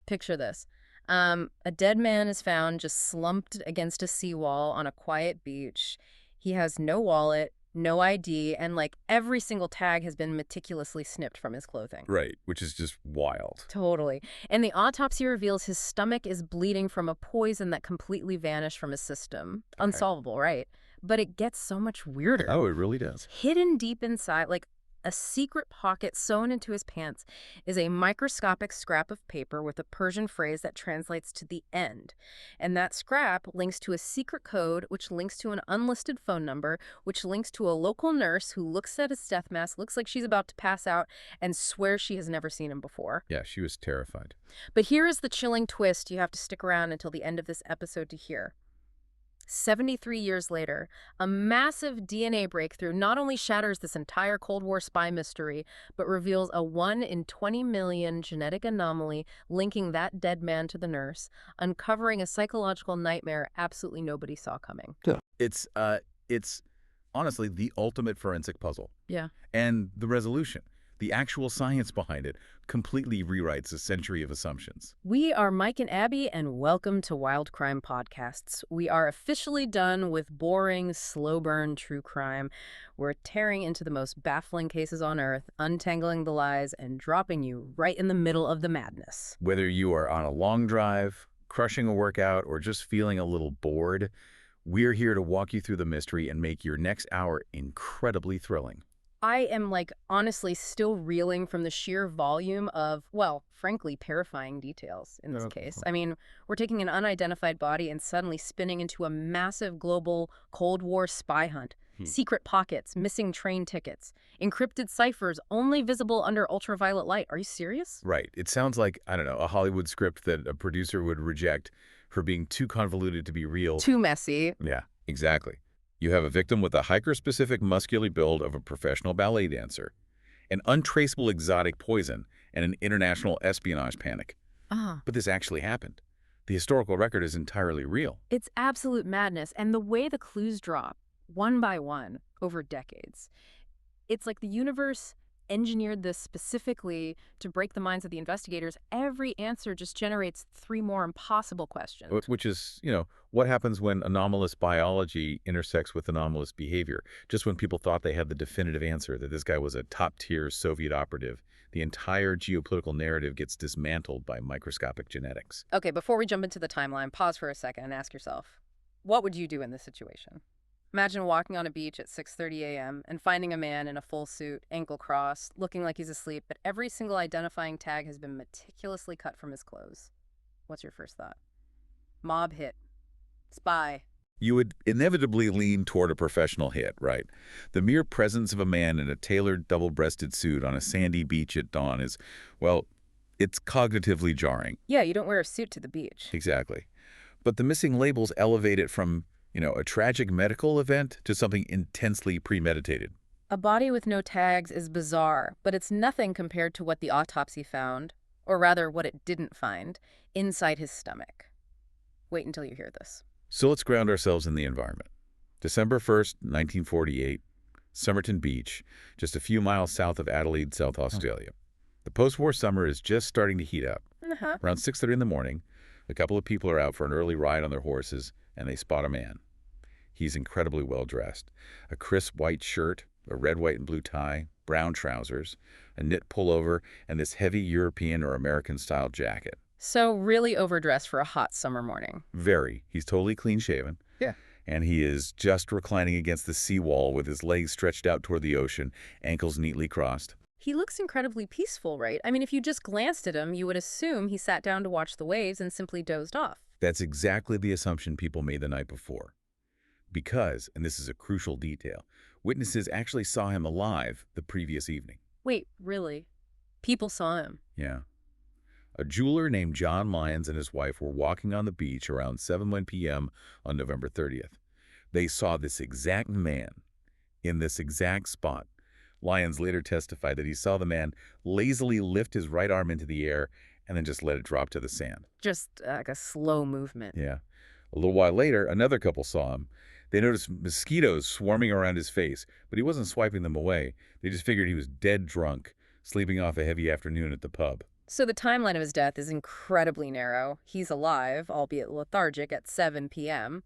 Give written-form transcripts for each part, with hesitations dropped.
Picture this. A dead man is found just slumped against a seawall on a quiet beach. He has no wallet, no ID, and like every single tag has been meticulously snipped from his clothing. Right, which is just wild. Totally. And the autopsy reveals his stomach is bleeding from a poison that completely vanished from his system. Okay. Unsolvable, right? But it gets so much weirder. Oh, it really does. Hidden deep inside, like a secret pocket sewn into his pants, is a microscopic scrap of paper with a Persian phrase that translates to the end. And that scrap links to a secret code, which links to an unlisted phone number, which links to a local nurse who looks at his death mask, looks like she's about to pass out, and swears she has never seen him before. Yeah, she was terrified. But here is the chilling twist you have to stick around until the end of this episode to hear. 73 years later, a massive DNA breakthrough not only shatters this entire Cold War spy mystery, but reveals a 1 in 20 million genetic anomaly linking that dead man to the nurse, uncovering a psychological nightmare absolutely nobody saw coming. Yeah. It's honestly the ultimate forensic puzzle. Yeah. And the resolution, the actual science behind it, completely rewrites a century of assumptions. We are Mike and Abby, and welcome to Wild Crime Podcasts. We are officially done with boring, slow-burn true crime. We're tearing into the most baffling cases on Earth, untangling the lies, and dropping you right in the middle of the madness. Whether you are on a long drive, crushing a workout, or just feeling a little bored, we're here to walk you through the mystery and make your next hour incredibly thrilling. I am, honestly still reeling from the sheer volume of, well, frankly, terrifying details in this case. I mean, we're taking an unidentified body and suddenly spinning into a massive global Cold War spy hunt. Secret pockets, missing train tickets, encrypted ciphers only visible under ultraviolet light. Are you serious? Right. It sounds like, I don't know, a Hollywood script that a producer would reject for being too convoluted to be real. Too messy. Yeah, exactly. You have a victim with a hiker-specific muscular build of a professional ballet dancer, an untraceable exotic poison, and an international espionage panic. But this actually happened. The historical record is entirely real. It's absolute madness, and the way the clues drop, one by one, over decades. It's like the universe engineered this specifically to break the minds of the investigators. Every answer just generates 3 more impossible questions. Which is, what happens when anomalous biology intersects with anomalous behavior? Just when people thought they had the definitive answer, that this guy was a top-tier Soviet operative, the entire geopolitical narrative gets dismantled by microscopic genetics. Okay, before we jump into the timeline, pause for a second and ask yourself, what would you do in this situation? Imagine walking on a beach at 6:30 a.m. and finding a man in a full suit, ankle crossed, looking like he's asleep, but every single identifying tag has been meticulously cut from his clothes. What's your first thought? Mob hit. Spy. You would inevitably lean toward a professional hit, right? The mere presence of a man in a tailored double-breasted suit on a sandy beach at dawn is, well, it's cognitively jarring. Yeah, you don't wear a suit to the beach. Exactly. But the missing labels elevate it from a tragic medical event to something intensely premeditated. A body with no tags is bizarre, but it's nothing compared to what the autopsy found, or rather what it didn't find, inside his stomach. Wait until you hear this. So let's ground ourselves in the environment. December 1st, 1948, Somerton Beach, just a few miles south of Adelaide, South Australia. The post-war summer is just starting to heat up. Around 6:30 in the morning, a couple of people are out for an early ride on their horses, and they spot a man. He's incredibly well-dressed. A crisp white shirt, a red, white, and blue tie, brown trousers, a knit pullover, and this heavy European or American-style jacket. So really overdressed for a hot summer morning. Very. He's totally clean-shaven. Yeah. And he is just reclining against the seawall with his legs stretched out toward the ocean, ankles neatly crossed. He looks incredibly peaceful, right? I mean, if you just glanced at him, you would assume he sat down to watch the waves and simply dozed off. That's exactly the assumption people made the night before. Because, and this is a crucial detail, witnesses actually saw him alive the previous evening. Wait, really? People saw him? Yeah. A jeweler named John Lyons and his wife were walking on the beach around 7:01 p.m. on November 30th. They saw this exact man in this exact spot. Lyons later testified that he saw the man lazily lift his right arm into the air and then just let it drop to the sand. Just like a slow movement. Yeah. A little while later, another couple saw him. They noticed mosquitoes swarming around his face, but he wasn't swiping them away. They just figured he was dead drunk, sleeping off a heavy afternoon at the pub. So the timeline of his death is incredibly narrow. He's alive, albeit lethargic, at 7 p.m.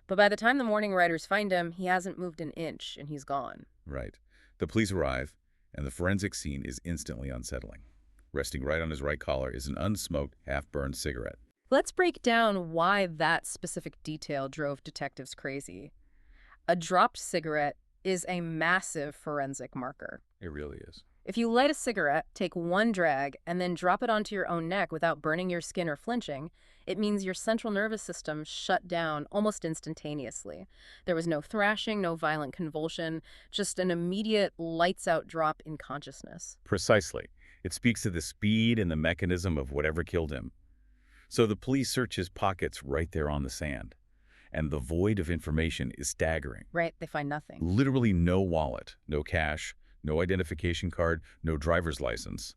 But by the time the morning riders find him, he hasn't moved an inch and he's gone. Right. The police arrive, and the forensic scene is instantly unsettling. Resting right on his right collar is an unsmoked, half-burned cigarette. Let's break down why that specific detail drove detectives crazy. A dropped cigarette is a massive forensic marker. It really is. If you light a cigarette, take one drag, and then drop it onto your own neck without burning your skin or flinching, it means your central nervous system shut down almost instantaneously. There was no thrashing, no violent convulsion, just an immediate lights-out drop in consciousness. Precisely. It speaks to the speed and the mechanism of whatever killed him. So the police search his pockets right there on the sand. And the void of information is staggering. Right, they find nothing. Literally no wallet, no cash, no identification card, no driver's license.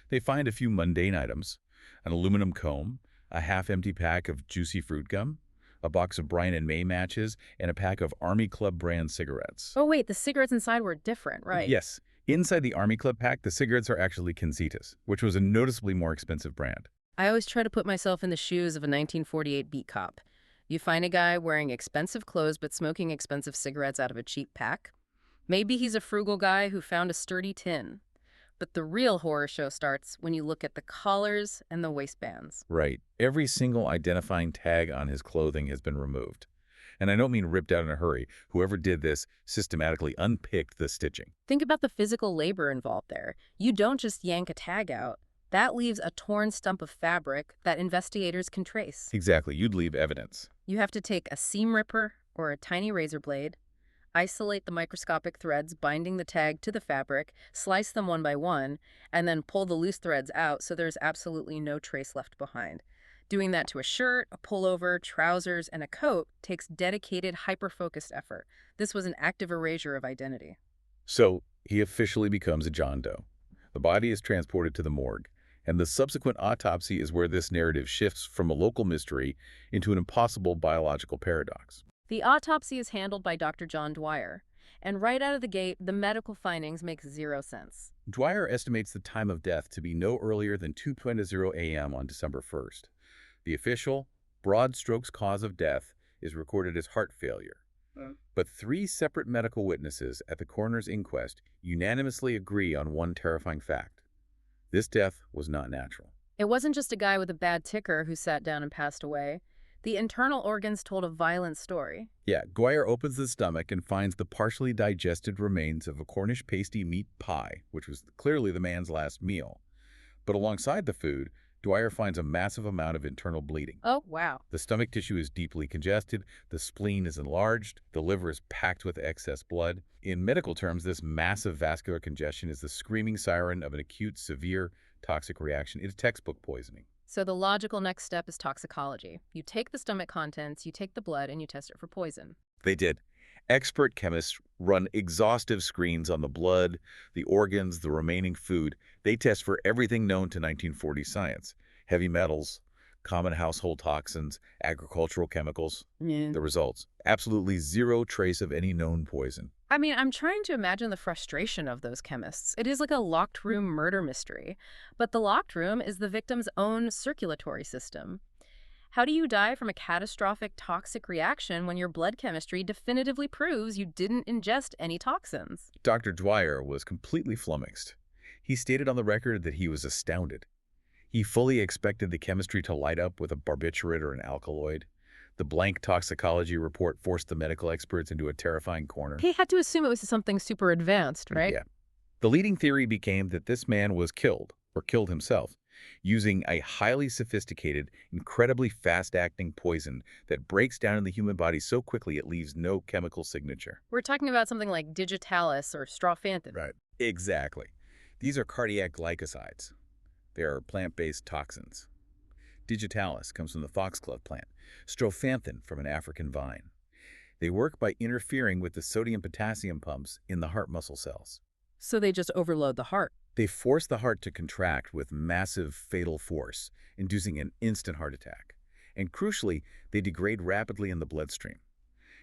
They find a few mundane items, an aluminum comb, a half-empty pack of juicy fruit gum, a box of Brian and May matches, and a pack of Army Club brand cigarettes. Oh wait, the cigarettes inside were different, right? Yes. Inside the Army Club pack, the cigarettes are actually Concetas, which was a noticeably more expensive brand. I always try to put myself in the shoes of a 1948 beat cop. You find a guy wearing expensive clothes but smoking expensive cigarettes out of a cheap pack. Maybe he's a frugal guy who found a sturdy tin. But the real horror show starts when you look at the collars and the waistbands. Right. Every single identifying tag on his clothing has been removed. And I don't mean ripped out in a hurry. Whoever did this systematically unpicked the stitching. Think about the physical labor involved there. You don't just yank a tag out. That leaves a torn stump of fabric that investigators can trace. Exactly. You'd leave evidence. You have to take a seam ripper or a tiny razor blade, isolate the microscopic threads binding the tag to the fabric, slice them one by one, and then pull the loose threads out so there's absolutely no trace left behind. Doing that to a shirt, a pullover, trousers, and a coat takes dedicated, hyper-focused effort. This was an active erasure of identity. So he officially becomes a John Doe. The body is transported to the morgue, and the subsequent autopsy is where this narrative shifts from a local mystery into an impossible biological paradox. The autopsy is handled by Dr. John Dwyer, and right out of the gate, the medical findings make zero sense. Dwyer estimates the time of death to be no earlier than 2:20 a.m. on December 1st. The official, broad strokes cause of death is recorded as heart failure. But 3 separate medical witnesses at the coroner's inquest unanimously agree on one terrifying fact. This death was not natural. It wasn't just a guy with a bad ticker who sat down and passed away. The internal organs told a violent story. Yeah, Dwyer opens the stomach and finds the partially digested remains of a Cornish pasty meat pie, which was clearly the man's last meal. But alongside the food, Dwyer finds a massive amount of internal bleeding. Oh, wow. The stomach tissue is deeply congested, the spleen is enlarged, the liver is packed with excess blood. In medical terms, this massive vascular congestion is the screaming siren of an acute, severe toxic reaction. It is textbook poisoning. So the logical next step is toxicology. You take the stomach contents, you take the blood, and you test it for poison. They did. Expert chemists run exhaustive screens on the blood, the organs, the remaining food. They test for everything known to 1940 science. Heavy metals, common household toxins, agricultural chemicals. Yeah. The results, absolutely zero trace of any known poison. I mean, I'm trying to imagine the frustration of those chemists. It is like a locked room murder mystery. But the locked room is the victim's own circulatory system. How do you die from a catastrophic toxic reaction when your blood chemistry definitively proves you didn't ingest any toxins? Dr. Dwyer was completely flummoxed. He stated on the record that he was astounded. He fully expected the chemistry to light up with a barbiturate or an alkaloid. The blank toxicology report forced the medical experts into a terrifying corner. He had to assume it was something super advanced, right? Yeah. The leading theory became that this man was killed, or killed himself, using a highly sophisticated, incredibly fast-acting poison that breaks down in the human body so quickly it leaves no chemical signature. We're talking about something like digitalis or strophanthine. Right. Exactly. These are cardiac glycosides. They are plant-based toxins. Digitalis comes from the foxglove plant, strophanthine from an African vine. They work by interfering with the sodium-potassium pumps in the heart muscle cells. So they just overload the heart. They force the heart to contract with massive fatal force, inducing an instant heart attack. And crucially, they degrade rapidly in the bloodstream.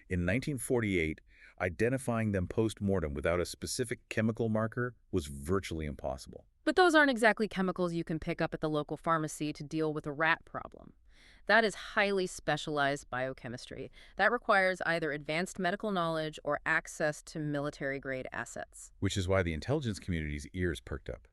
In 1948, Identifying them post-mortem without a specific chemical marker was virtually impossible. But those aren't exactly chemicals you can pick up at the local pharmacy to deal with a rat problem. That is highly specialized biochemistry that requires either advanced medical knowledge or access to military-grade assets. Which is why the intelligence community's ears perked up.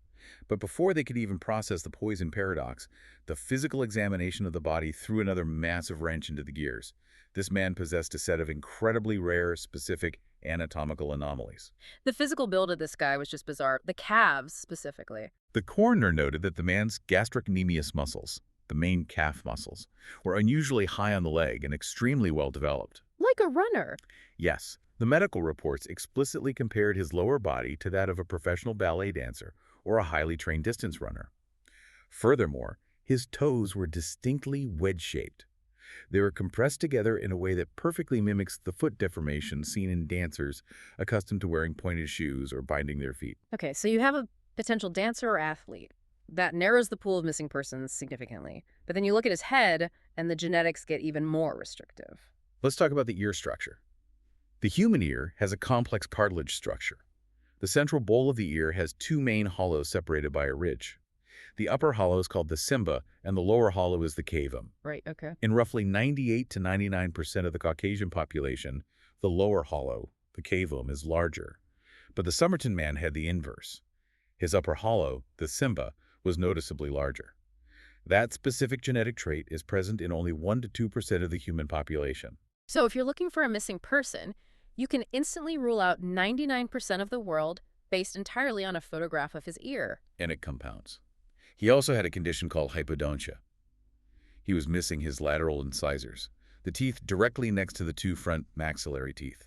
But before they could even process the poison paradox, the physical examination of the body threw another massive wrench into the gears. This man possessed a set of incredibly rare, specific anatomical anomalies. The physical build of this guy was just bizarre. The calves, specifically. The coroner noted that the man's gastrocnemius muscles, the main calf muscles, were unusually high on the leg and extremely well developed. Like a runner. Yes, the medical reports explicitly compared his lower body to that of a professional ballet dancer or a highly trained distance runner. Furthermore, his toes were distinctly wedge-shaped. They were compressed together in a way that perfectly mimics the foot deformation seen in dancers accustomed to wearing pointed shoes or binding their feet. Okay, so you have a potential dancer or athlete. That narrows the pool of missing persons significantly. But then you look at his head, and the genetics get even more restrictive. Let's talk about the ear structure. The human ear has a complex cartilage structure. The central bowl of the ear has two main hollows separated by a ridge. The upper hollow is called the cymba, and the lower hollow is the cavum. Right, okay. In roughly 98 to 99% of the Caucasian population, the lower hollow, the cavum, is larger. But the Somerton Man had the inverse. His upper hollow, the cymba, was noticeably larger. That specific genetic trait is present in only 1 to 2% of the human population. So if you're looking for a missing person, you can instantly rule out 99% of the world based entirely on a photograph of his ear. And it compounds. He also had a condition called hypodontia. He was missing his lateral incisors, the teeth directly next to the two front maxillary teeth.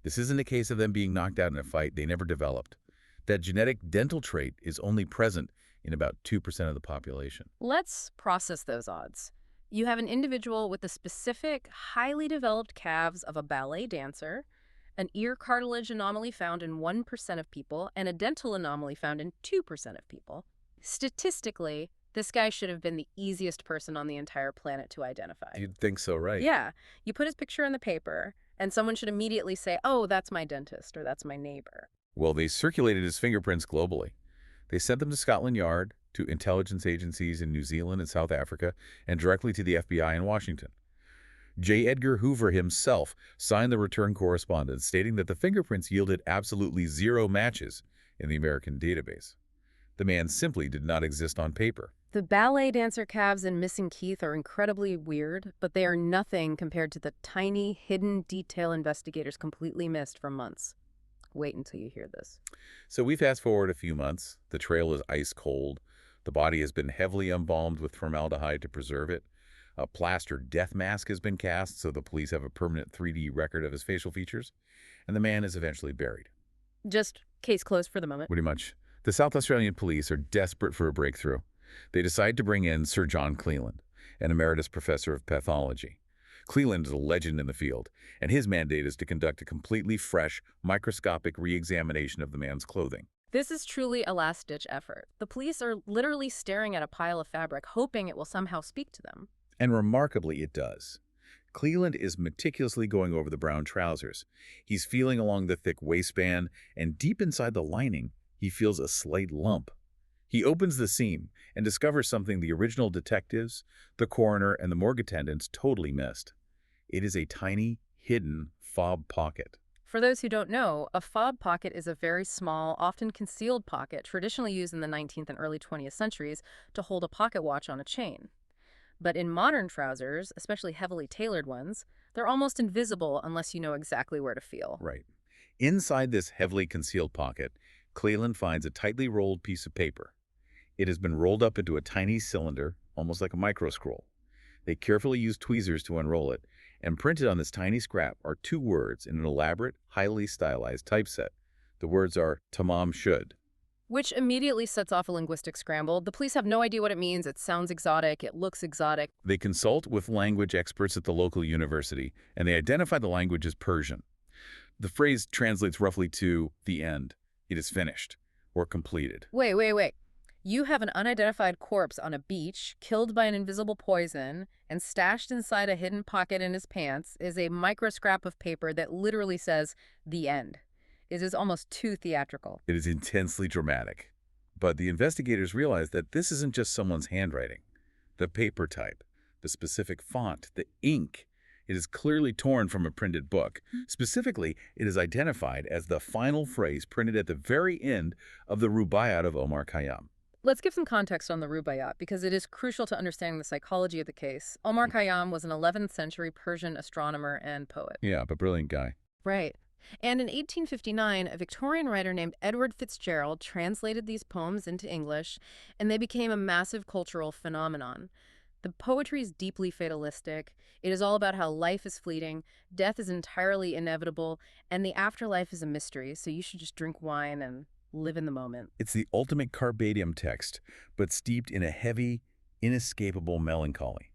This isn't a case of them being knocked out in a fight. They never developed. That genetic dental trait is only present in about 2% of the population. Let's process those odds. You have an individual with the specific, highly developed calves of a ballet dancer, an ear cartilage anomaly found in 1% of people, and a dental anomaly found in 2% of people. Statistically, this guy should have been the easiest person on the entire planet to identify. You'd think so, right? Yeah. You put his picture in the paper, and someone should immediately say, oh, that's my dentist, or that's my neighbor. Well, they circulated his fingerprints globally. They sent them to Scotland Yard, to intelligence agencies in New Zealand and South Africa, and directly to the FBI in Washington. J. Edgar Hoover himself signed the return correspondence stating that the fingerprints yielded absolutely zero matches in the American database. The man simply did not exist on paper. The ballet dancer calves and missing teeth are incredibly weird, but they are nothing compared to the tiny, hidden detail investigators completely missed for months. Wait until you hear this. So we fast forward a few months. The trail is ice cold. The body has been heavily embalmed with formaldehyde to preserve it. A plaster death mask has been cast so the police have a permanent 3D record of his facial features. And the man is eventually buried. Just case closed for the moment. Pretty much. The South Australian police are desperate for a breakthrough. They decide to bring in Sir John Cleland, an emeritus professor of pathology. Cleland is a legend in the field, and his mandate is to conduct a completely fresh, microscopic re-examination of the man's clothing. This is truly a last-ditch effort. The police are literally staring at a pile of fabric, hoping it will somehow speak to them. And remarkably, it does. Cleland is meticulously going over the brown trousers. He's feeling along the thick waistband, and deep inside the lining, he feels a slight lump. He opens the seam and discovers something the original detectives, the coroner, and the morgue attendants totally missed. It is a tiny, hidden fob pocket. For those who don't know, a fob pocket is a very small, often concealed pocket traditionally used in the 19th and early 20th centuries to hold a pocket watch on a chain. But in modern trousers, especially heavily tailored ones, they're almost invisible unless you know exactly where to feel. Right. Inside this heavily concealed pocket, Cleland finds a tightly rolled piece of paper. It has been rolled up into a tiny cylinder, almost like a microscroll. They carefully use tweezers to unroll it, and printed on this tiny scrap are two words in an elaborate, highly stylized typeset. The words are Tamam Shud. Which immediately sets off a linguistic scramble. The police have no idea what it means. It sounds exotic. It looks exotic. They consult with language experts at the local university, and they identify the language as Persian. The phrase translates roughly to the end. It is finished or completed. Wait. You have an unidentified corpse on a beach, killed by an invisible poison, and stashed inside a hidden pocket in his pants is a micro scrap of paper that literally says, "The End." It is almost too theatrical. It is intensely dramatic. But the investigators realize that this isn't just someone's handwriting. The paper type, the specific font, the ink, it is clearly torn from a printed book. Specifically, it is identified as the final phrase printed at the very end of the Rubaiyat of Omar Khayyam. Let's give some context on the Rubaiyat because it is crucial to understanding the psychology of the case. Omar Khayyam was an 11th century Persian astronomer and poet. Yeah, but brilliant guy. Right. And in 1859, a Victorian writer named Edward Fitzgerald translated these poems into English, and they became a massive cultural phenomenon. The poetry is deeply fatalistic. It is all about how life is fleeting, death is entirely inevitable, and the afterlife is a mystery, so you should just drink wine and live in the moment. It's the ultimate carpe diem text, but steeped in a heavy, inescapable melancholy.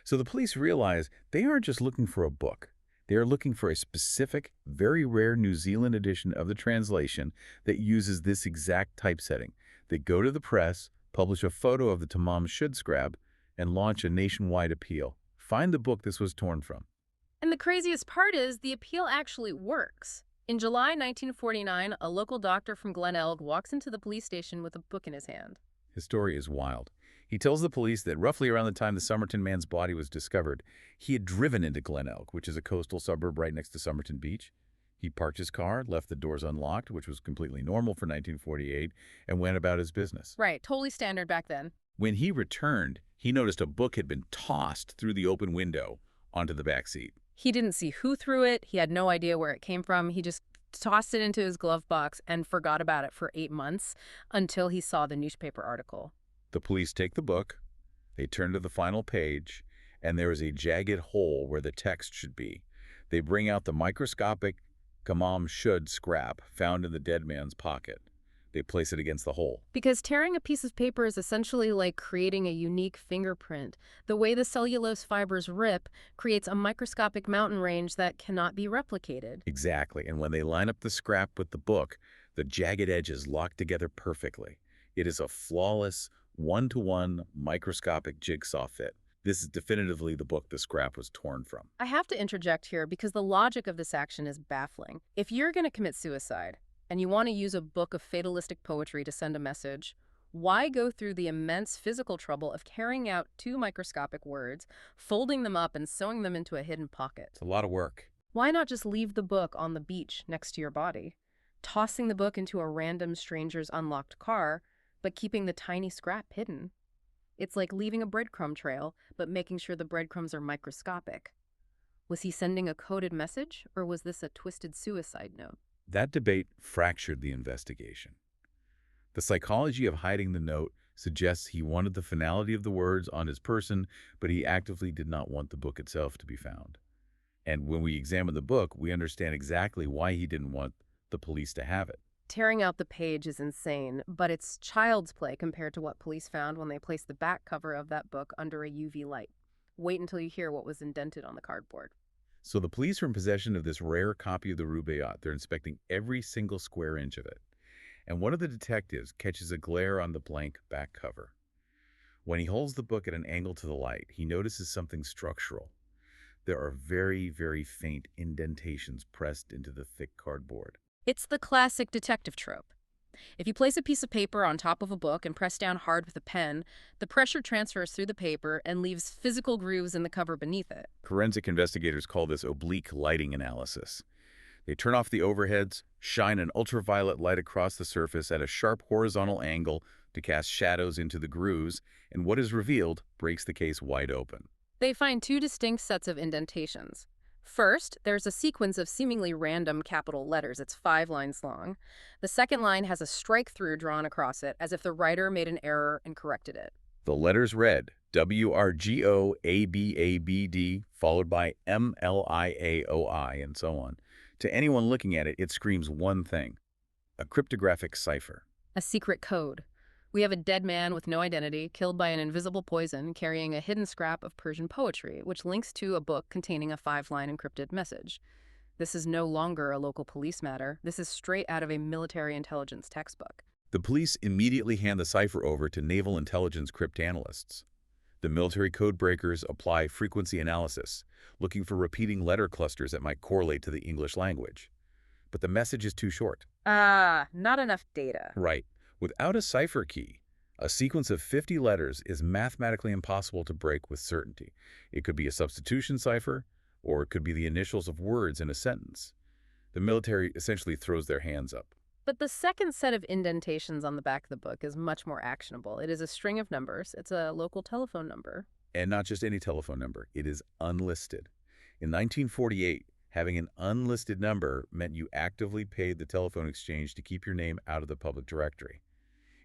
So the police realize they aren't just looking for a book. They are looking for a specific, very rare New Zealand edition of the translation that uses this exact typesetting. They go to the press, publish a photo of the Tamam Shud scrap, and launch a nationwide appeal. Find the book this was torn from. And the craziest part is the appeal actually works. In July 1949, a local doctor from Glenelg walks into the police station with a book in his hand. His story is wild. He tells the police that roughly around the time the Somerton Man's body was discovered, he had driven into Glenelg, which is a coastal suburb right next to Somerton Beach. He parked his car, left the doors unlocked, which was completely normal for 1948, and went about his business. Right, totally standard back then. When he returned, he noticed a book had been tossed through the open window onto the back seat. He didn't see who threw it. He had no idea where it came from. He just tossed it into his glove box and forgot about it for 8 months until he saw the newspaper article. The police take the book, they turn to the final page, and there is a jagged hole where the text should be. They bring out the microscopic Tamam Shud scrap found in the dead man's pocket. They place it against the hole. Because tearing a piece of paper is essentially like creating a unique fingerprint. The way the cellulose fibers rip creates a microscopic mountain range that cannot be replicated. Exactly, and when they line up the scrap with the book, the jagged edges lock together perfectly. It is a flawless, one-to-one microscopic jigsaw fit. This is definitively the book the scrap was torn from. I have to interject here because the logic of this action is baffling. If you're going to commit suicide, and you want to use a book of fatalistic poetry to send a message, why go through the immense physical trouble of carrying out 2 microscopic words, folding them up, and sewing them into a hidden pocket? It's a lot of work. Why not just leave the book on the beach next to your body, tossing the book into a random stranger's unlocked car, but keeping the tiny scrap hidden? It's like leaving a breadcrumb trail, but making sure the breadcrumbs are microscopic. Was he sending a coded message, or was this a twisted suicide note? That debate fractured the investigation. The psychology of hiding the note suggests he wanted the finality of the words on his person, but he actively did not want the book itself to be found. And when we examine the book, we understand exactly why he didn't want the police to have it. Tearing out the page is insane, but it's child's play compared to what police found when they placed the back cover of that book under a UV light. Wait until you hear what was indented on the cardboard. So the police are in possession of this rare copy of the Rubaiyat. They're inspecting every single square inch of it. And one of the detectives catches a glare on the blank back cover. When he holds the book at an angle to the light, he notices something structural. There are very, very faint indentations pressed into the thick cardboard. It's the classic detective trope. If you place a piece of paper on top of a book and press down hard with a pen, the pressure transfers through the paper and leaves physical grooves in the cover beneath it. Forensic investigators call this oblique lighting analysis. They turn off the overheads, shine an ultraviolet light across the surface at a sharp horizontal angle to cast shadows into the grooves, and what is revealed breaks the case wide open. They find 2 distinct sets of indentations. First, there's a sequence of seemingly random capital letters. It's 5 lines long. The second line has a strike-through drawn across it, as if the writer made an error and corrected it. The letters read WRGOABABD, followed by MLIAOI, and so on. To anyone looking at it, it screams one thing: a cryptographic cipher. A secret code. We have a dead man with no identity, killed by an invisible poison, carrying a hidden scrap of Persian poetry, which links to a book containing a 5-line encrypted message. This is no longer a local police matter. This is straight out of a military intelligence textbook. The police immediately hand the cipher over to naval intelligence cryptanalysts. The military code breakers apply frequency analysis, looking for repeating letter clusters that might correlate to the English language. But the message is too short. Not enough data. Right. Without a cipher key, a sequence of 50 letters is mathematically impossible to break with certainty. It could be a substitution cipher, or it could be the initials of words in a sentence. The military essentially throws their hands up. But the second set of indentations on the back of the book is much more actionable. It is a string of numbers. It's a local telephone number. And not just any telephone number. It is unlisted. In 1948, having an unlisted number meant you actively paid the telephone exchange to keep your name out of the public directory.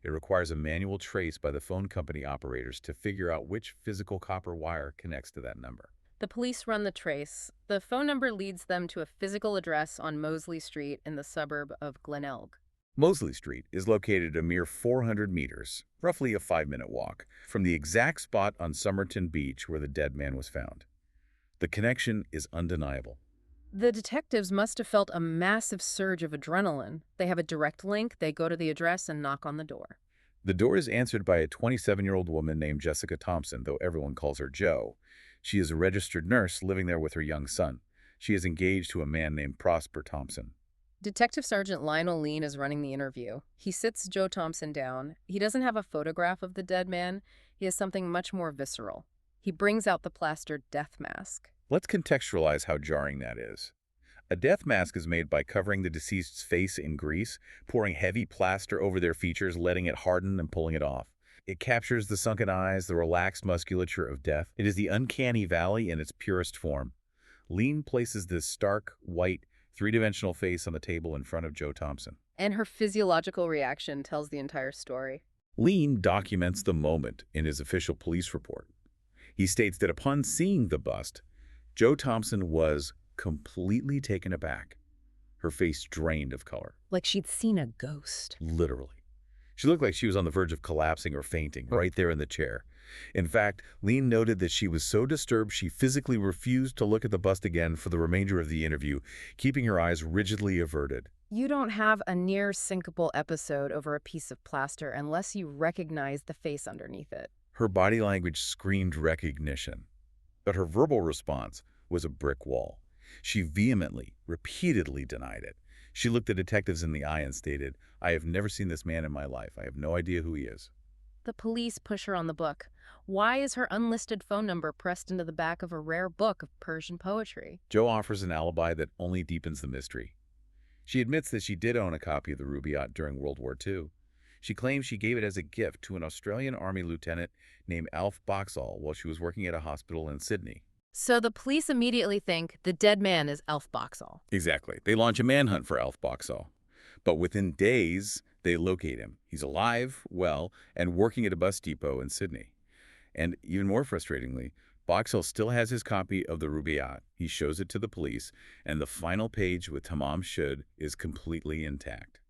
It requires a manual trace by the phone company operators to figure out which physical copper wire connects to that number. The police run the trace. The phone number leads them to a physical address on Mosley Street in the suburb of Glenelg. Mosley Street is located a mere 400 meters, roughly a 5-minute walk, from the exact spot on Somerton Beach where the dead man was found. The connection is undeniable. The detectives must have felt a massive surge of adrenaline. They have a direct link, they go to the address and knock on the door. The door is answered by a 27-year-old woman named Jessica Thompson, though everyone calls her Jo. She is a registered nurse living there with her young son. She is engaged to a man named Prosper Thompson. Detective Sergeant Lionel Lean is running the interview. He sits Jo Thompson down. He doesn't have a photograph of the dead man. He has something much more visceral. He brings out the plastered death mask. Let's contextualize how jarring that is. A death mask is made by covering the deceased's face in grease, pouring heavy plaster over their features, letting it harden and pulling it off. It captures the sunken eyes, the relaxed musculature of death. It is the uncanny valley in its purest form. Lean places this stark, white, three-dimensional face on the table in front of Jo Thompson. And her physiological reaction tells the entire story. Lean documents the moment in his official police report. He states that upon seeing the bust, Jo Thompson was completely taken aback, her face drained of color. Like she'd seen a ghost. Literally. She looked like she was on the verge of collapsing or fainting right there in the chair. In fact, Lean noted that she was so disturbed she physically refused to look at the bust again for the remainder of the interview, keeping her eyes rigidly averted. You don't have a near-syncopal episode over a piece of plaster unless you recognize the face underneath it. Her body language screamed recognition, but her verbal response was a brick wall. She vehemently, repeatedly denied it. She looked the detectives in the eye and stated, "I have never seen this man in my life. I have no idea who he is." The police push her on the book. Why is her unlisted phone number pressed into the back of a rare book of Persian poetry? Jo offers an alibi that only deepens the mystery. She admits that she did own a copy of the Rubaiyat during World War II. She claims she gave it as a gift to an Australian Army lieutenant named Alf Boxall while she was working at a hospital in Sydney. So the police immediately think the dead man is Alf Boxall. Exactly. They launch a manhunt for Alf Boxall. But within days, they locate him. He's alive, well, and working at a bus depot in Sydney. And even more frustratingly, Boxall still has his copy of the Rubaiyat. He shows it to the police, and the final page with Tamam Shud is completely intact.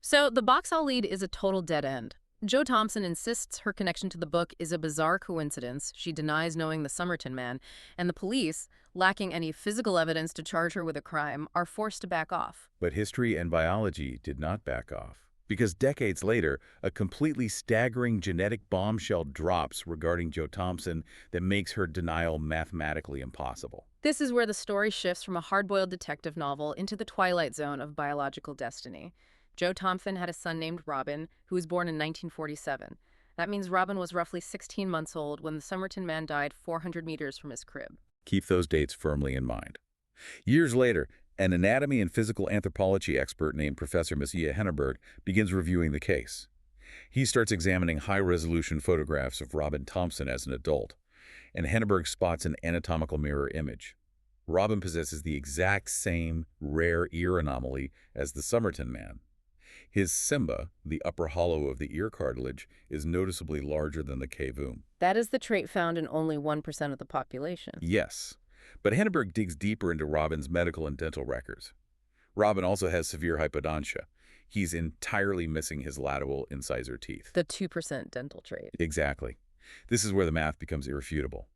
So the Boxall lead is a total dead end. Jo Thompson insists her connection to the book is a bizarre coincidence. She denies knowing the Somerton Man, and the police, lacking any physical evidence to charge her with a crime, are forced to back off. But history and biology did not back off. Because decades later, a completely staggering genetic bombshell drops regarding Jo Thompson that makes her denial mathematically impossible. This is where the story shifts from a hard-boiled detective novel into the twilight zone of biological destiny. Jo Thompson had a son named Robin, who was born in 1947. That means Robin was roughly 16 months old when the Somerton Man died 400 meters from his crib. Keep those dates firmly in mind. Years later, an anatomy and physical anthropology expert named Professor Messiah Henneberg begins reviewing the case. He starts examining high-resolution photographs of Robin Thompson as an adult, and Henneberg spots an anatomical mirror image. Robin possesses the exact same rare ear anomaly as the Somerton Man. His Simba, the upper hollow of the ear cartilage, is noticeably larger than the cavum. That is the trait found in only 1% of the population. Yes, but Henneberg digs deeper into Robin's medical and dental records. Robin also has severe hypodontia. He's entirely missing his lateral incisor teeth. The 2% dental trait. Exactly. This is where the math becomes irrefutable.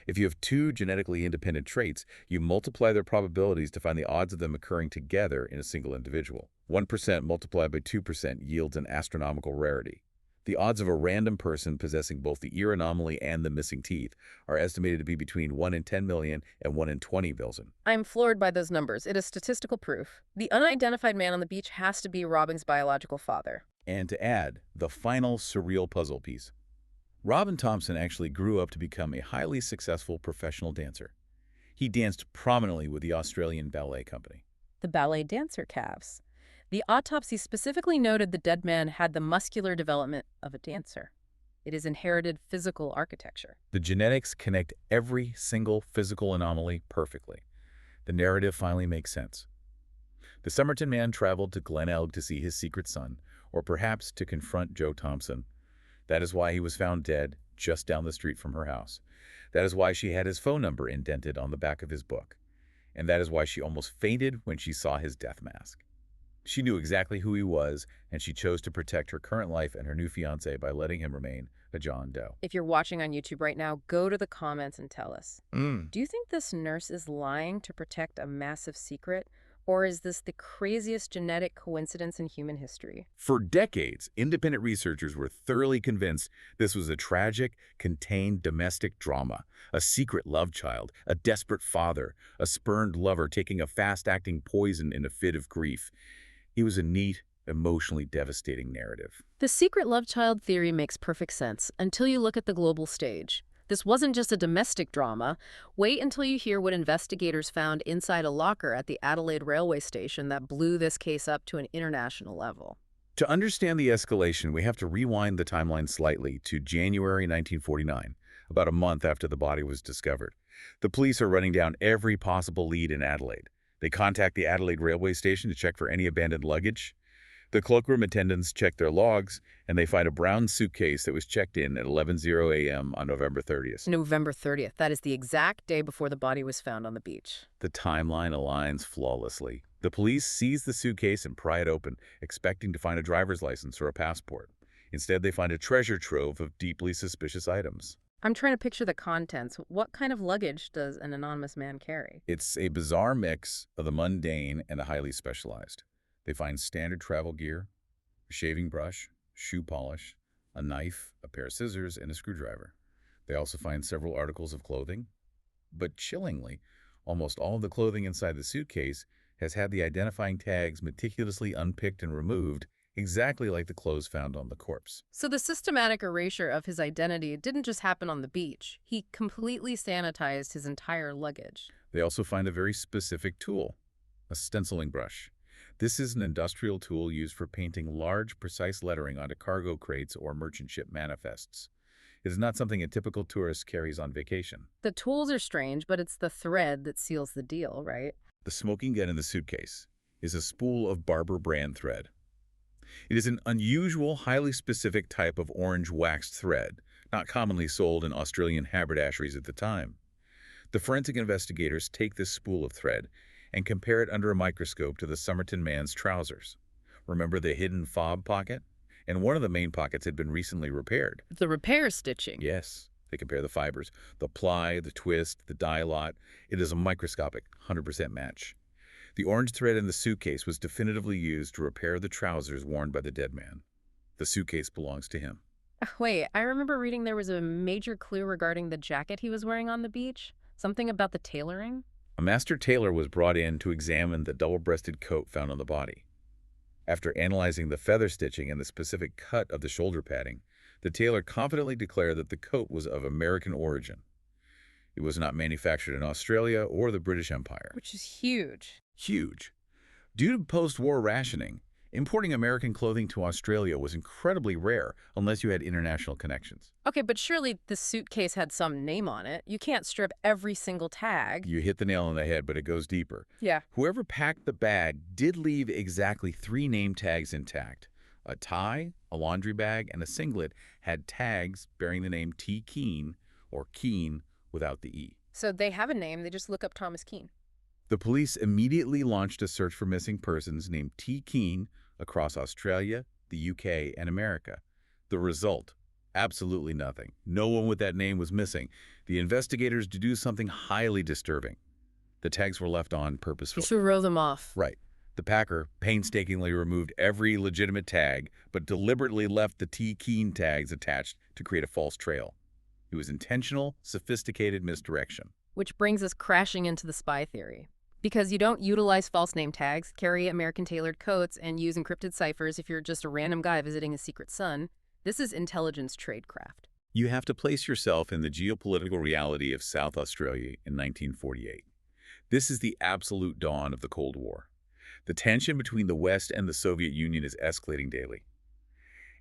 If you have two genetically independent traits, you multiply their probabilities to find the odds of them occurring together in a single individual. 1% multiplied by 2% yields an astronomical rarity. The odds of a random person possessing both the ear anomaly and the missing teeth are estimated to be between 1 in 10 million and 1 in 20 billion. I'm floored by those numbers. It is statistical proof. The unidentified man on the beach has to be Robin's biological father. And to add, the final surreal puzzle piece. Robin Thompson actually grew up to become a highly successful professional dancer. He danced prominently with the Australian ballet company. The ballet dancer Calves. The autopsy specifically noted the dead man had the muscular development of a dancer. It is inherited physical architecture. The genetics connect every single physical anomaly perfectly. The narrative finally makes sense. The Somerton Man traveled to Glen Elg to see his secret son, or perhaps to confront Joe Thompson. That is why he was found dead just down the street from her house. That is why she had his phone number indented on the back of his book. And that is why she almost fainted when she saw his death mask. She knew exactly who he was, and she chose to protect her current life and her new fiancé by letting him remain a John Doe. If you're watching on YouTube right now, go to the comments and tell us. Mm. Do you think this nurse is lying to protect a massive secret? Or is this the craziest genetic coincidence in human history? For decades, independent researchers were thoroughly convinced this was a tragic, contained domestic drama, a secret love child, a desperate father, a spurned lover taking a fast-acting poison in a fit of grief. It was a neat, emotionally devastating narrative. The secret love child theory makes perfect sense until you look at the global stage. This wasn't just a domestic drama. Wait until you hear what investigators found inside a locker at the Adelaide railway station that blew this case up to an international level. To understand the escalation, we have to rewind the timeline slightly to January 1949, about a month after the body was discovered. The police are running down every possible lead in Adelaide. They contact the Adelaide railway station to check for any abandoned luggage. The cloakroom attendants check their logs, and they find a brown suitcase that was checked in at 11:00 a.m. on November 30th. November 30th. That is the exact day before the body was found on the beach. The timeline aligns flawlessly. The police seize the suitcase and pry it open, expecting to find a driver's license or a passport. Instead, they find a treasure trove of deeply suspicious items. I'm trying to picture the contents. What kind of luggage does an anonymous man carry? It's a bizarre mix of the mundane and the highly specialized. They find standard travel gear, a shaving brush, shoe polish, a knife, a pair of scissors, and a screwdriver. They also find several articles of clothing. But chillingly, almost all of the clothing inside the suitcase has had the identifying tags meticulously unpicked and removed, exactly like the clothes found on the corpse. So the systematic erasure of his identity didn't just happen on the beach. He completely sanitized his entire luggage. They also find a very specific tool, a stenciling brush. This is an industrial tool used for painting large, precise lettering onto cargo crates or merchant ship manifests. It is not something a typical tourist carries on vacation. The tools are strange, but it's the thread that seals the deal, right? The smoking gun in the suitcase is a spool of Barber brand thread. It is an unusual, highly specific type of orange waxed thread, not commonly sold in Australian haberdasheries at the time. The forensic investigators take this spool of thread and compare it under a microscope to the Somerton Man's trousers. Remember the hidden fob pocket? And one of the main pockets had been recently repaired. The repair stitching. Yes, they compare the fibers, the ply, the twist, the dye lot. It is a microscopic 100% match. The orange thread in the suitcase was definitively used to repair the trousers worn by the dead man. The suitcase belongs to him. Wait, I remember reading there was a major clue regarding the jacket he was wearing on the beach. Something about the tailoring? A master tailor was brought in to examine the double-breasted coat found on the body. After analyzing the feather stitching and the specific cut of the shoulder padding, the tailor confidently declared that the coat was of American origin. It was not manufactured in Australia or the British Empire. Which is huge. Huge. Due to post-war rationing, importing American clothing to Australia was incredibly rare unless you had international connections. Okay, but surely the suitcase had some name on it. You can't strip every single tag. You hit the nail on the head, but it goes deeper. Yeah. Whoever packed the bag did leave exactly 3 name tags intact. A tie, a laundry bag, and a singlet had tags bearing the name T. Keene, or Keene without the E. So they have a name, they just look up Thomas Keene. The police immediately launched a search for missing persons named T. Keene across Australia, the UK, and America. The result, Absolutely nothing. No one with that name was missing. The investigators deduced something highly disturbing. The tags were left on You purposefully. should row them off. Right. The packer painstakingly removed every legitimate tag, but deliberately left the T-Keen tags attached to create a false trail. It was intentional, sophisticated misdirection. Which brings us crashing into the spy theory. Because you don't utilize false name tags, carry American-tailored coats, and use encrypted ciphers if you're just a random guy visiting his secret son, this is intelligence tradecraft. You have to place yourself in the geopolitical reality of South Australia in 1948. This is the absolute dawn of the Cold War. The tension between the West and the Soviet Union is escalating daily.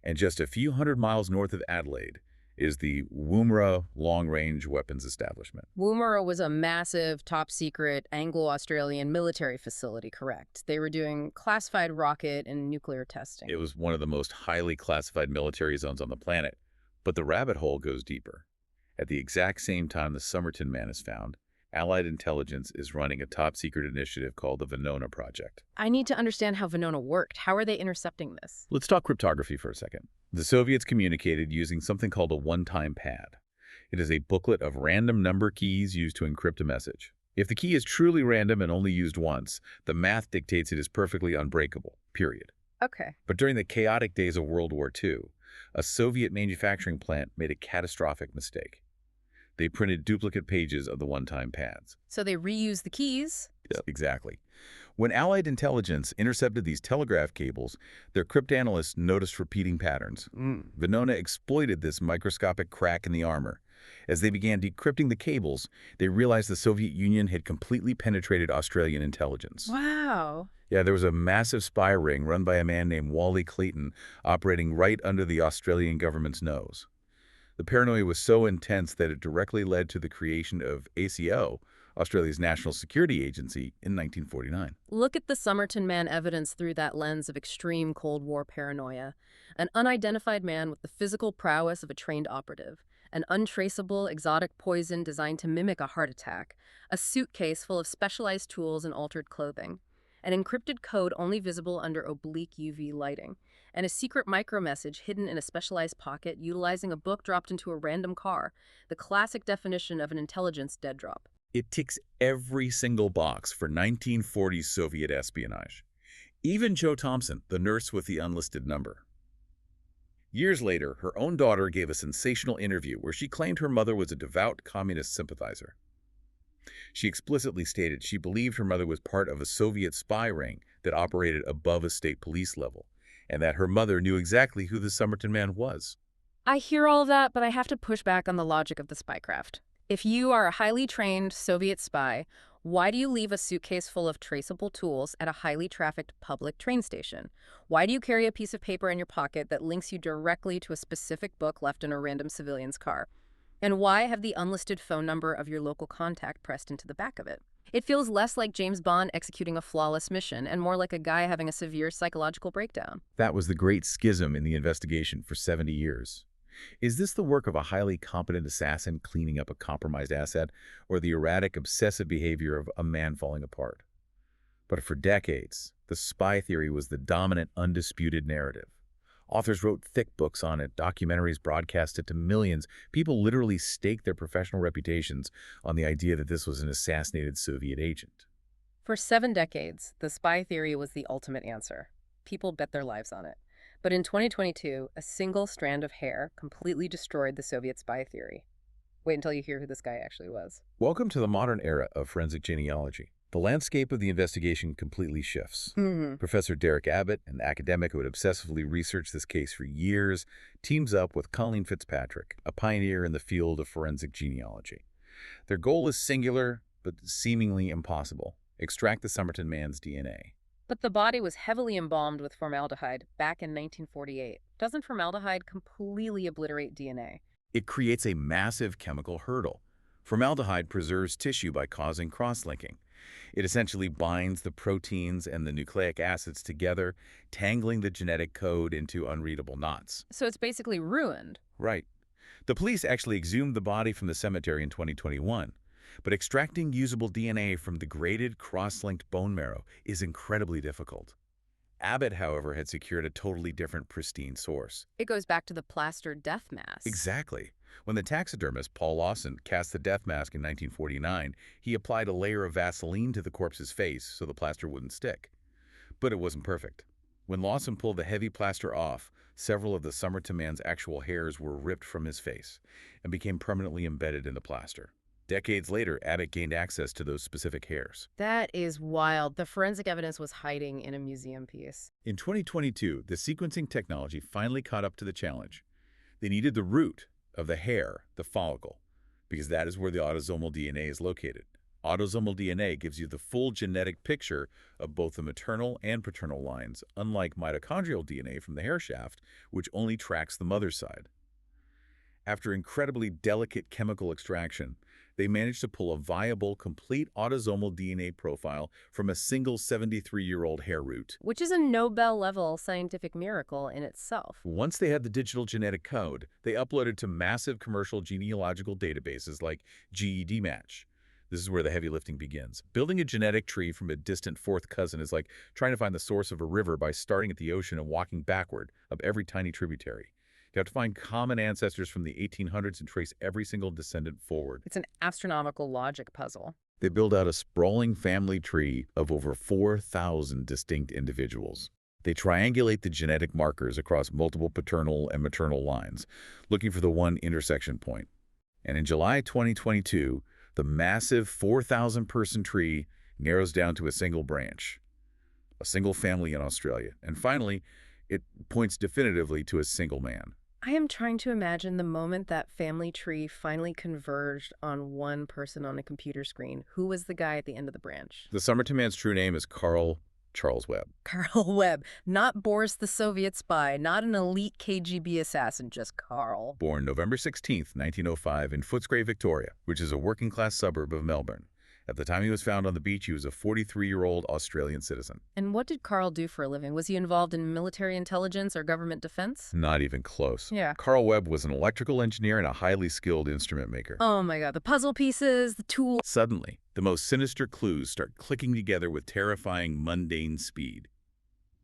And just a few hundred miles north of Adelaide is the Woomera Long-Range Weapons Establishment. Woomera was a massive, top-secret Anglo-Australian military facility, correct? They were doing classified rocket and nuclear testing. It was one of the most highly classified military zones on the planet, but the rabbit hole goes deeper. At the exact same time the Somerton Man is found, Allied intelligence is running a top-secret initiative called the Venona Project. I need to understand how Venona worked. How are they intercepting this? Let's talk cryptography for a second. The Soviets communicated using something called a one-time pad. It is a booklet of random number keys used to encrypt a message. If the key is truly random and only used once, the math dictates it is perfectly unbreakable, period. Okay. But during the chaotic days of World War II, a Soviet manufacturing plant made a catastrophic mistake. They printed duplicate pages of the one-time pads. So they reused the keys? Yes, exactly. When Allied intelligence intercepted these telegraph cables, their cryptanalysts noticed repeating patterns. Venona exploited this microscopic crack in the armor. As they began decrypting the cables, they realized the Soviet Union had completely penetrated Australian intelligence. Wow. Yeah, there was a massive spy ring run by a man named Wally Clayton operating right under the Australian government's nose. The paranoia was so intense that it directly led to the creation of ACO, Australia's National Security Agency, in 1949. Look at the Somerton Man evidence through that lens of extreme Cold War paranoia. An unidentified man with the physical prowess of a trained operative. An untraceable, exotic poison designed to mimic a heart attack. A suitcase full of specialized tools and altered clothing. An encrypted code only visible under oblique UV lighting. And a secret micromessage hidden in a specialized pocket utilizing a book dropped into a random car. The classic definition of an intelligence dead drop. It ticks every single box for 1940s Soviet espionage. Even Jo Thompson, the nurse with the unlisted number. Years later, her own daughter gave a sensational interview where she claimed her mother was a devout communist sympathizer. She explicitly stated she believed her mother was part of a Soviet spy ring that operated above a state police level, and that her mother knew exactly who the Somerton Man was. I hear all of that, but I have to push back on the logic of the spycraft. If you are a highly trained Soviet spy, why do you leave a suitcase full of traceable tools at a highly trafficked public train station? Why do you carry a piece of paper in your pocket that links you directly to a specific book left in a random civilian's car? And why have the unlisted phone number of your local contact pressed into the back of it? It feels less like James Bond executing a flawless mission and more like a guy having a severe psychological breakdown. That was the great schism in the investigation for 70 years. Is this the work of a highly competent assassin cleaning up a compromised asset, or the erratic, obsessive behavior of a man falling apart? But for decades, the spy theory was the dominant, undisputed narrative. Authors wrote thick books on it, documentaries broadcasted to millions. People literally staked their professional reputations on the idea that this was an assassinated Soviet agent. For 7 decades, the spy theory was the ultimate answer. People bet their lives on it. But in 2022, a single strand of hair completely destroyed the Soviet spy theory. Wait until you hear who this guy actually was. Welcome to the modern era of forensic genealogy. The landscape of the investigation completely shifts. Professor Derek Abbott, an academic who had obsessively researched this case for years, teams up with Colleen Fitzpatrick, a pioneer in the field of forensic genealogy. Their goal is singular, but seemingly impossible: extract the Somerton Man's DNA. But the body was heavily embalmed with formaldehyde back in 1948. Doesn't formaldehyde completely obliterate DNA? It creates a massive chemical hurdle. Formaldehyde preserves tissue by causing cross-linking. It essentially binds the proteins and the nucleic acids together, tangling the genetic code into unreadable knots. So it's basically ruined. Right. The police actually exhumed the body from the cemetery in 2021. But extracting usable DNA from degraded, cross-linked bone marrow is incredibly difficult. Abbott, however, had secured a totally different pristine source. It goes back to the plaster death mask. Exactly. When the taxidermist Paul Lawson cast the death mask in 1949, he applied a layer of Vaseline to the corpse's face so the plaster wouldn't stick. But it wasn't perfect. When Lawson pulled the heavy plaster off, several of the Somerton Man's actual hairs were ripped from his face and became permanently embedded in the plaster. Decades later, Abbott gained access to those specific hairs. That is wild. The forensic evidence was hiding in a museum piece. In 2022, the sequencing technology finally caught up to the challenge. They needed the root of the hair, the follicle, because that is where the autosomal DNA is located. Autosomal DNA gives you the full genetic picture of both the maternal and paternal lines, unlike mitochondrial DNA from the hair shaft, which only tracks the mother's side. After incredibly delicate chemical extraction, they managed to pull a viable, complete autosomal DNA profile from a single 73-year-old hair root. Which is a Nobel-level scientific miracle in itself. Once they had the digital genetic code, they uploaded to massive commercial genealogical databases like GEDmatch. This is where the heavy lifting begins. Building a genetic tree from a distant fourth cousin is like trying to find the source of a river by starting at the ocean and walking backward up every tiny tributary. You have to find common ancestors from the 1800s and trace every single descendant forward. It's an astronomical logic puzzle. They build out a sprawling family tree of over 4,000 distinct individuals. They triangulate the genetic markers across multiple paternal and maternal lines, looking for the one intersection point. And in July 2022, the massive 4,000-person tree narrows down to a single branch, a single family in Australia. And finally, it points definitively to a single man. I am trying to imagine the moment that family tree finally converged on one person on a computer screen. Who was the guy at the end of the branch? The Somerton Man's true name is Carl Charles Webb. Carl Webb. Not Boris the Soviet spy, not an elite KGB assassin, just Carl. Born November 16, 1905 in Footscray, Victoria, which is a working-class suburb of Melbourne. At the time he was found on the beach, he was a 43-year-old Australian citizen. And what did Carl do for a living? Was he involved in military intelligence or government defense? Not even close. Yeah. Carl Webb was an electrical engineer and a highly skilled instrument maker. Oh my God, the puzzle pieces, the tools. Suddenly, the most sinister clues start clicking together with terrifying mundane speed.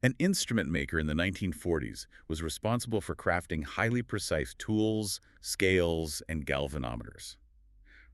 An instrument maker in the 1940s was responsible for crafting highly precise tools, scales, and galvanometers.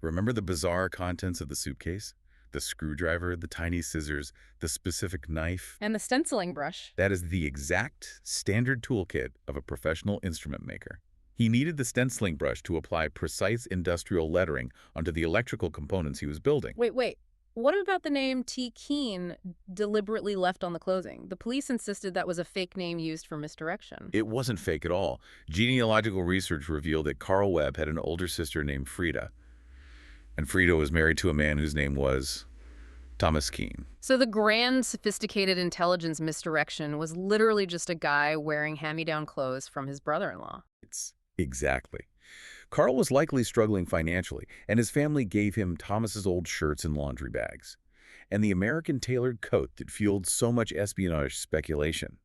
Remember the bizarre contents of the suitcase? The screwdriver, the tiny scissors, the specific knife? And the stenciling brush. That is the exact standard toolkit of a professional instrument maker. He needed the stenciling brush to apply precise industrial lettering onto the electrical components he was building. Wait. What about the name T. Keene deliberately left on the closing? The police insisted that was a fake name used for misdirection. It wasn't fake at all. Genealogical research revealed that Carl Webb had an older sister named Frida. And Frida was married to a man whose name was Thomas Keene. So the grand, sophisticated intelligence misdirection was literally just a guy wearing hand-me-down clothes from his brother-in-law. Exactly. Carl was likely struggling financially, and his family gave him Thomas's old shirts and laundry bags, and the American tailored coat that fueled so much espionage speculation.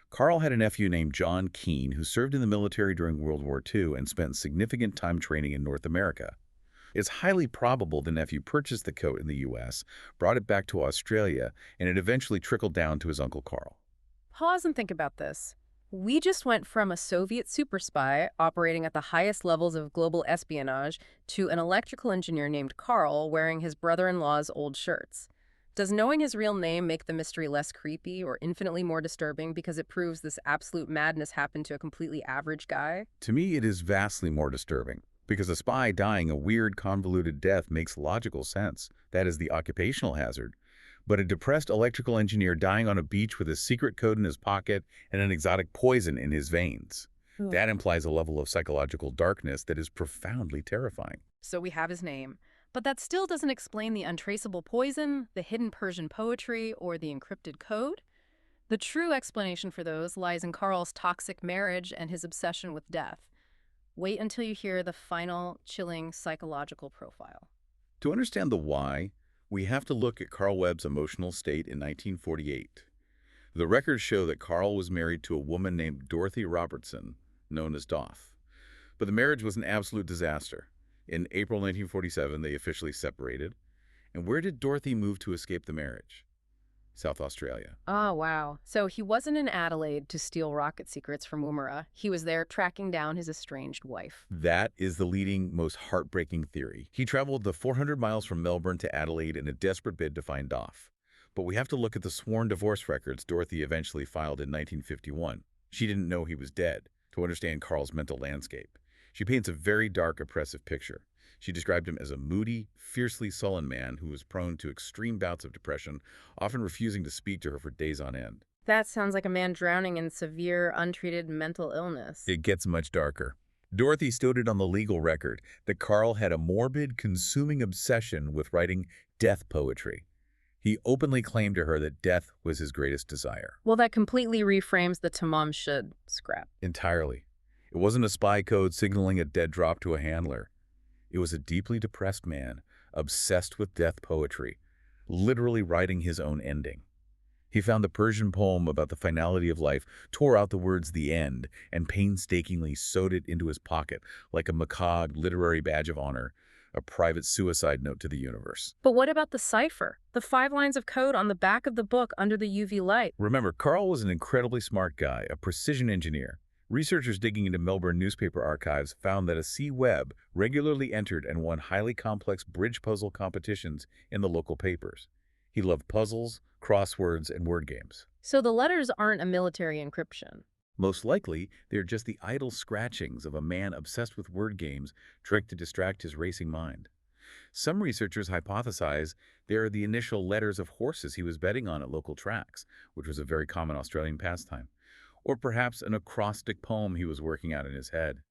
Carl had a nephew named John Keene who served in the military during World War II and spent significant time training in North America. It's highly probable the nephew purchased the coat in the U.S., brought it back to Australia, and it eventually trickled down to his Uncle Carl. Pause and think about this. We just went from a Soviet super spy operating at the highest levels of global espionage to an electrical engineer named Carl wearing his brother-in-law's old shirts. Does knowing his real name make the mystery less creepy or infinitely more disturbing because it proves this absolute madness happened to a completely average guy? To me, it is vastly more disturbing, because a spy dying a weird, convoluted death makes logical sense. That is the occupational hazard. But a depressed electrical engineer dying on a beach with a secret code in his pocket and an exotic poison in his veins. That implies a level of psychological darkness that is profoundly terrifying. So we have his name. But that still doesn't explain the untraceable poison, the hidden Persian poetry, or the encrypted code. The true explanation for those lies in Carl's toxic marriage and his obsession with death. Wait until you hear the final, chilling psychological profile. To understand the why, we have to look at Carl Webb's emotional state in 1948. The records show that Carl was married to a woman named Dorothy Robertson, known as Doth. But the marriage was an absolute disaster. In April 1947, they officially separated. And where did Dorothy move to escape the marriage? South Australia. Oh, wow. So he wasn't in Adelaide to steal rocket secrets from Woomera. He was there tracking down his estranged wife. That is the leading, most heartbreaking theory. He traveled the 400 miles from Melbourne to Adelaide in a desperate bid to find Doff. But we have to look at the sworn divorce records Dorothy eventually filed in 1951. She didn't know he was dead, to understand Carl's mental landscape. She paints a very dark, oppressive picture. She described him as a moody, fiercely sullen man who was prone to extreme bouts of depression, often refusing to speak to her for days on end. That sounds like a man drowning in severe, untreated mental illness. It gets much darker. Dorothy stated on the legal record that Carl had a morbid, consuming obsession with writing death poetry. He openly claimed to her that death was his greatest desire. Well, that completely reframes the Tamam Shud scrap. Entirely. It wasn't a spy code signaling a dead drop to a handler. It was a deeply depressed man, obsessed with death poetry, literally writing his own ending. He found the Persian poem about the finality of life, tore out the words "the end," and painstakingly sewed it into his pocket like a macabre literary badge of honor, a private suicide note to the universe. But what about the cipher? The 5 lines of code on the back of the book under the UV light. Remember, Carl was an incredibly smart guy, a precision engineer. Researchers digging into Melbourne newspaper archives found that Webb regularly entered and won highly complex bridge puzzle competitions in the local papers. He loved puzzles, crosswords, and word games. So the letters aren't a military encryption. Most likely, they're just the idle scratchings of a man obsessed with word games, tricked to distract his racing mind. Some researchers hypothesize they are the initial letters of horses he was betting on at local tracks, which was a very common Australian pastime. Or perhaps an acrostic poem he was working out in his head.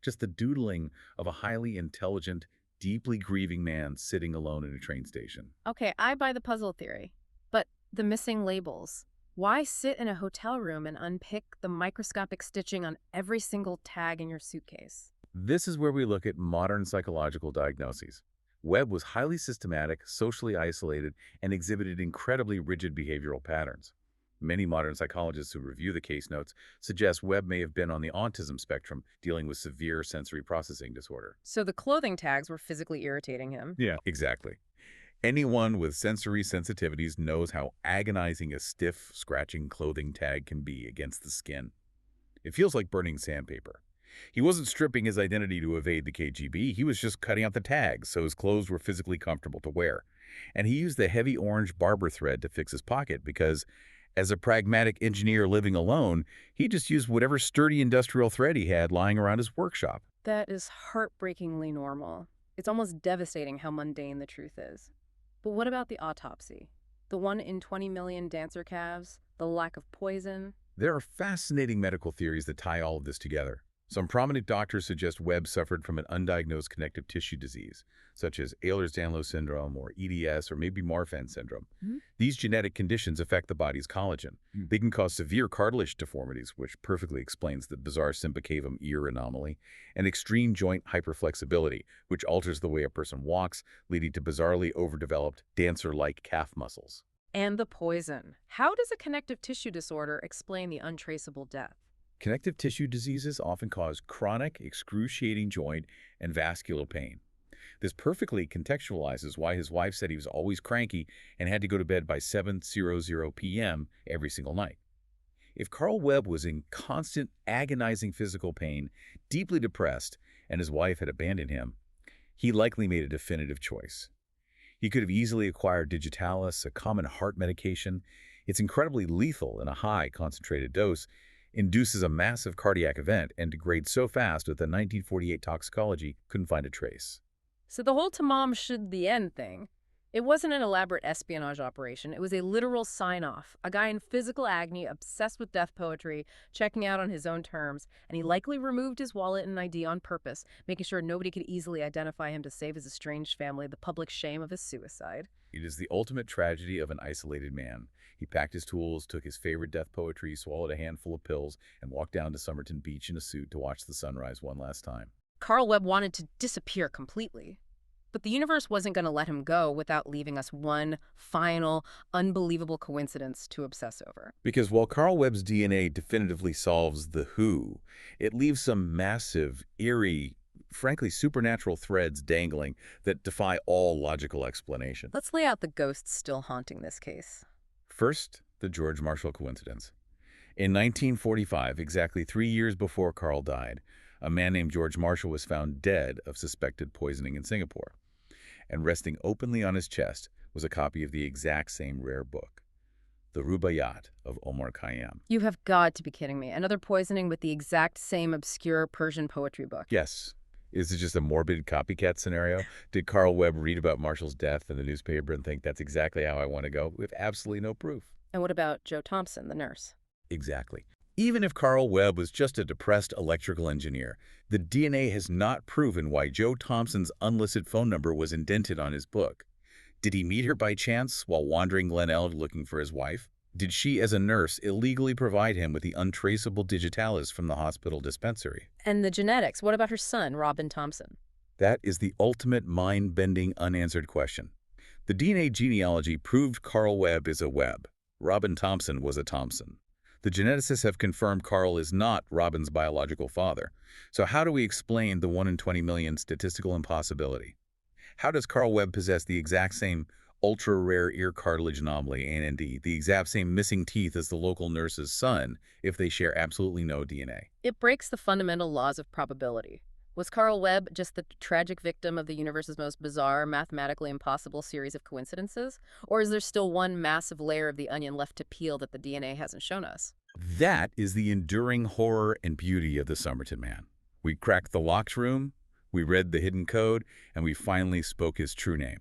Just the doodling of a highly intelligent, deeply grieving man sitting alone in a train station. Okay, I buy the puzzle theory. But the missing labels. Why sit in a hotel room and unpick the microscopic stitching on every single tag in your suitcase? This is where we look at modern psychological diagnoses. Webb was highly systematic, socially isolated, and exhibited incredibly rigid behavioral patterns. Many modern psychologists who review the case notes suggest Webb may have been on the autism spectrum, dealing with severe sensory processing disorder. So the clothing tags were physically irritating him. Yeah, exactly. Anyone with sensory sensitivities knows how agonizing a stiff, scratching clothing tag can be against the skin. It feels like burning sandpaper. He wasn't stripping his identity to evade the KGB. He was just cutting out the tags so his clothes were physically comfortable to wear. And he used the heavy orange barber thread to fix his pocket because, as a pragmatic engineer living alone, he just used whatever sturdy industrial thread he had lying around his workshop. That is heartbreakingly normal. It's almost devastating how mundane the truth is. But what about the autopsy? The 1 in 20 million dancer calves? The lack of poison? There are fascinating medical theories that tie all of this together. Some prominent doctors suggest Webb suffered from an undiagnosed connective tissue disease, such as Ehlers-Danlos syndrome or EDS or maybe Marfan syndrome. These genetic conditions affect the body's collagen. They can cause severe cartilage deformities, which perfectly explains the bizarre sympicavum ear anomaly, and extreme joint hyperflexibility, which alters the way a person walks, leading to bizarrely overdeveloped, dancer-like calf muscles. And the poison. How does a connective tissue disorder explain the untraceable death? Connective tissue diseases often cause chronic, excruciating joint and vascular pain. This perfectly contextualizes why his wife said he was always cranky and had to go to bed by 7:00 p.m. every single night. If Carl Webb was in constant, agonizing physical pain, deeply depressed, and his wife had abandoned him, he likely made a definitive choice. He could have easily acquired digitalis, a common heart medication. It's incredibly lethal in a high, concentrated dose, induces a massive cardiac event, and degrades so fast that the 1948 toxicology couldn't find a trace. So the whole Tamam Shud the end thing, it wasn't an elaborate espionage operation. It was a literal sign-off. A guy in physical agony, obsessed with death poetry, checking out on his own terms, and he likely removed his wallet and ID on purpose, making sure nobody could easily identify him to save his estranged family the public shame of his suicide. It is the ultimate tragedy of an isolated man. He packed his tools, took his favorite death poetry, swallowed a handful of pills, and walked down to Somerton Beach in a suit to watch the sunrise one last time. Carl Webb wanted to disappear completely. But the universe wasn't going to let him go without leaving us one final, unbelievable coincidence to obsess over. Because while Carl Webb's DNA definitively solves the who, it leaves some massive, eerie, frankly supernatural threads dangling that defy all logical explanation. Let's lay out the ghosts still haunting this case. First, the George Marshall coincidence. In 1945, exactly 3 years before Carl died, a man named George Marshall was found dead of suspected poisoning in Singapore. And resting openly on his chest was a copy of the exact same rare book, the Rubaiyat of Omar Khayyam. You have got to be kidding me. Another poisoning with the exact same obscure Persian poetry book. Yes. Is it just a morbid copycat scenario? Did Carl Webb read about Marshall's death in the newspaper and think that's exactly how I want to go, with absolutely no proof? And what about Jo Thompson, the nurse? Exactly. Even if Carl Webb was just a depressed electrical engineer, the DNA has not proven why Jo Thompson's unlisted phone number was indented on his book. Did he meet her by chance while wandering Glen Eld looking for his wife? Did she, as a nurse, illegally provide him with the untraceable digitalis from the hospital dispensary? And the genetics. What about her son, Robin Thompson? That is the ultimate mind-bending unanswered question. The DNA genealogy proved Carl Webb is a Webb. Robin Thompson was a Thompson. The geneticists have confirmed Carl is not Robin's biological father. So how do we explain the 1 in 20 million statistical impossibility? How does Carl Webb possess the exact same ultra-rare ear cartilage anomaly and indeed the exact same missing teeth as the local nurse's son if they share absolutely no DNA? It breaks the fundamental laws of probability. Was Carl Webb just the tragic victim of the universe's most bizarre, mathematically impossible series of coincidences? Or is there still one massive layer of the onion left to peel that the DNA hasn't shown us? That is the enduring horror and beauty of the Somerton Man. We cracked the locked room, we read the hidden code, and we finally spoke his true name.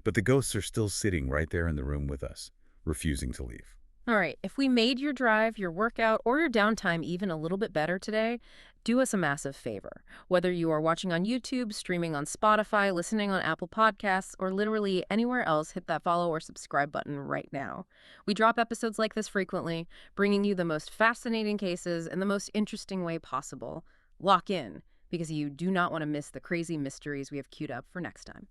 But the ghosts are still sitting right there in the room with us, refusing to leave. All right, if we made your drive, your workout, or your downtime even a little bit better today, do us a massive favor. Whether you are watching on YouTube, streaming on Spotify, listening on Apple Podcasts, or literally anywhere else, hit that follow or subscribe button right now. We drop episodes like this frequently, bringing you the most fascinating cases in the most interesting way possible. Lock in, because you do not want to miss the crazy mysteries we have queued up for next time.